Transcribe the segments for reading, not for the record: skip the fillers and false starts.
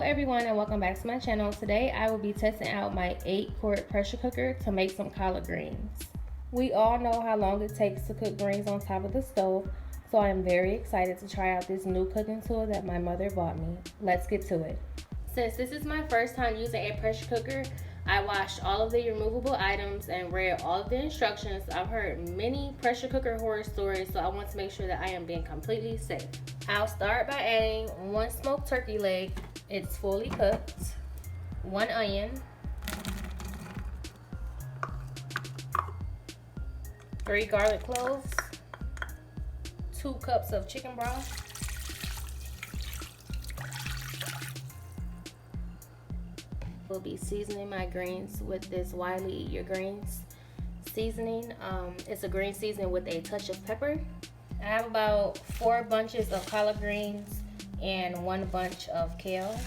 everyone, and welcome back to my channel. Today I will be testing out my 8-quart pressure cooker to make some collard greens. We all know how long it takes to cook greens on top of the stove, so I am very excited to try out this new cooking tool that my mother bought me. Let's get to it. Since this is my first time using a pressure cooker, I watched all of the removable items and read all of the instructions. I've heard many pressure cooker horror stories, so I want to make sure that I am being completely safe. I'll start by adding 1 smoked turkey leg. It's fully cooked. 1 onion. 3 garlic cloves. 2 cups of chicken broth. We'll be seasoning my greens with this Wiley Eat Your Greens seasoning. It's a green seasoning with a touch of pepper. I have about 4 bunches of collard greens and 1 bunch of kale.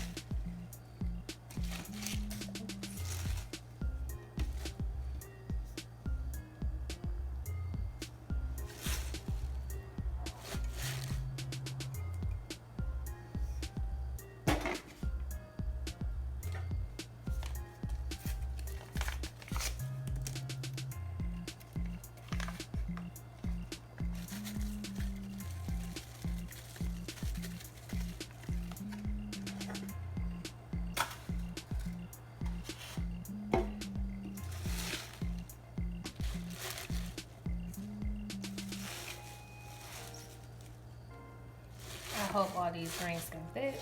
I hope all these greens can fit.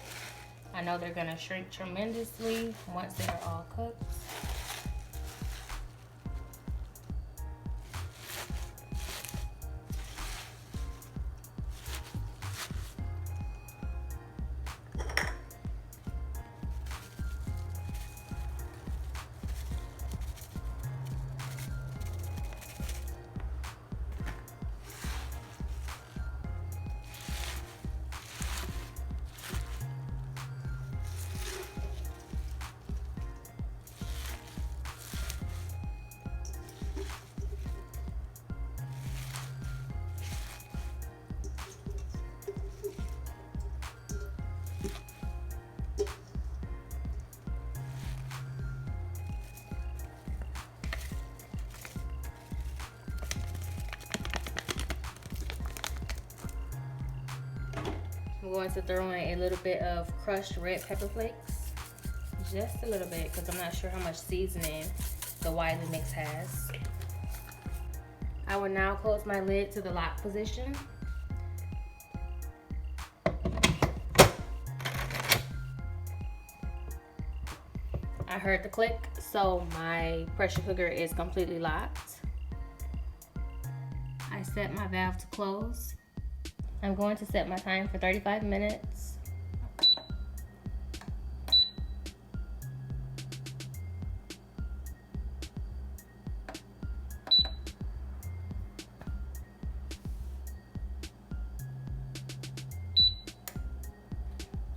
I know they're gonna shrink tremendously once they're all cooked. I'm going to throw in a little bit of crushed red pepper flakes. Just a little bit, because I'm not sure how much seasoning the Wiley mix has. I will now close my lid to the lock position. I heard the click, so my pressure cooker is completely locked. I set my valve to close. I'm going to set my time for 35 minutes.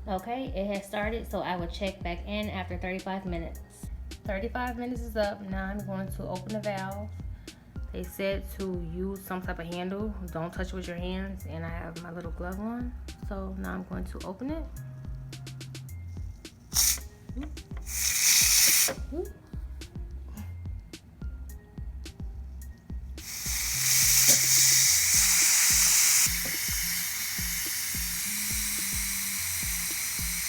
Okay, it has started, so I will check back in after 35 minutes. 35 minutes is up. Now I'm going to open the valve. They said to use some type of handle. Don't touch with your hands, and I have my little glove on. So now I'm going to open it.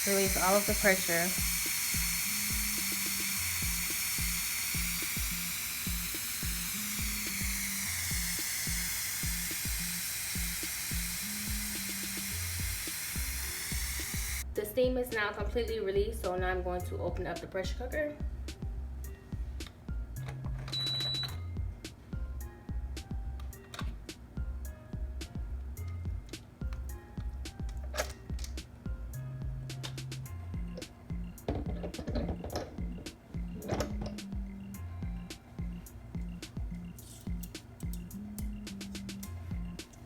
Release all of the pressure. The steam is now completely released, so now I'm going to open up the pressure cooker.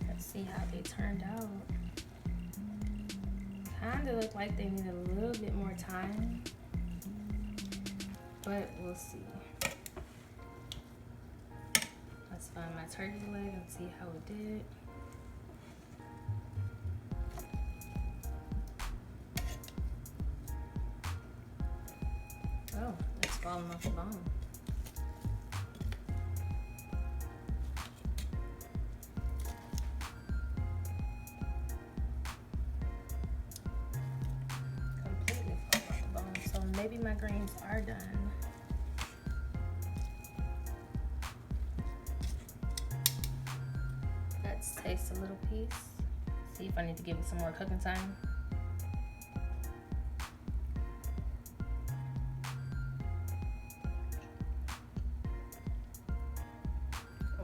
Let's see how they turned out. Kind of look like they need a little bit more time, but we'll see. Let's find my turkey leg and see how it did. falling off the bone. Completely falling off the bone. So maybe my greens are done. Let's taste a little piece. See if I need to give it some more cooking time.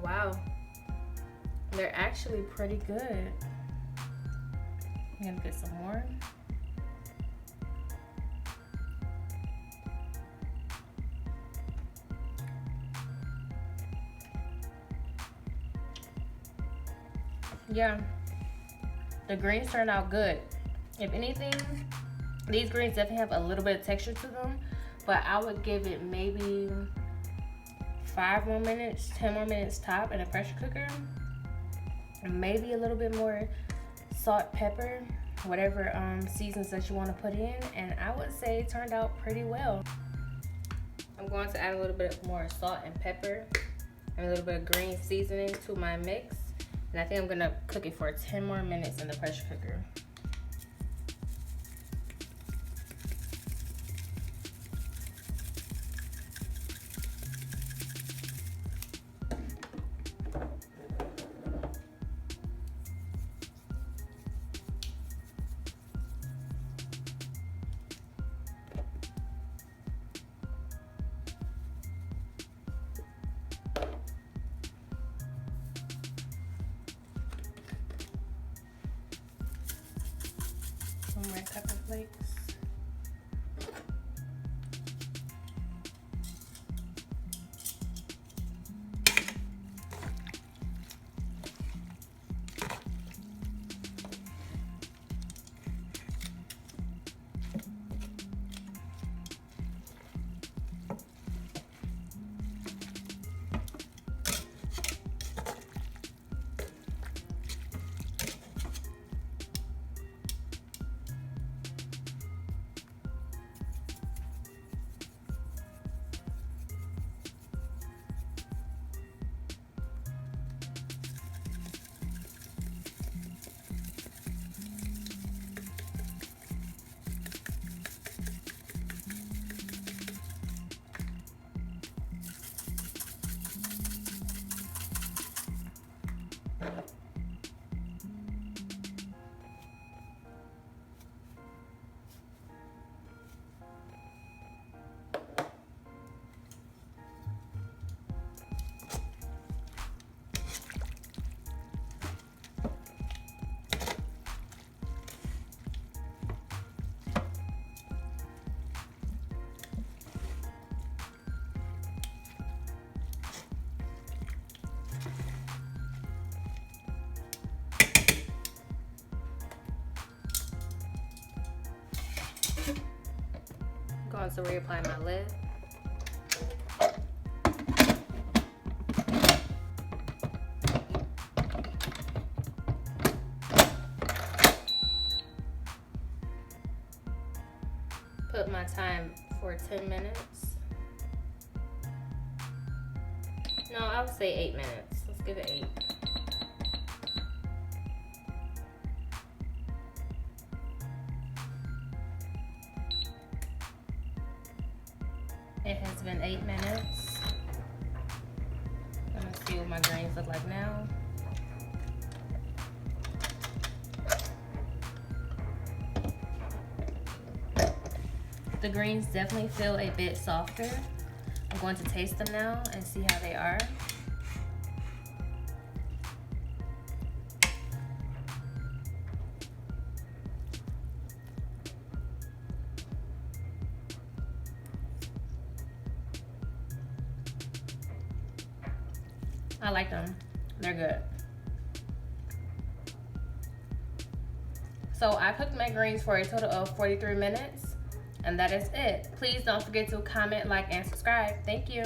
Wow, they're actually pretty good. I'm gonna get some more. Yeah, the greens turned out good. If anything, these greens definitely have a little bit of texture to them, but I would give it maybe 5 more minutes, 10 more minutes top in a pressure cooker. And maybe a little bit more salt, pepper, whatever seasons that you want to put in. And I would say it turned out pretty well. I'm going to add a little bit more salt and pepper and a little bit of green seasoning to my mix. And I think I'm gonna cook it for 10 more minutes in the pressure cooker. Some red pepper flakes. Going to reapply my lid. Put my time for 10 minutes. No, I would say 8 minutes. Let's give it 8. It has been 8 minutes. Let me see what my greens look like now. The greens definitely feel a bit softer. I'm going to taste them now and see how they are. I like them. They're good. So I cooked my greens for a total of 43 minutes, and that is it. Please don't forget to comment, like, and subscribe. Thank you.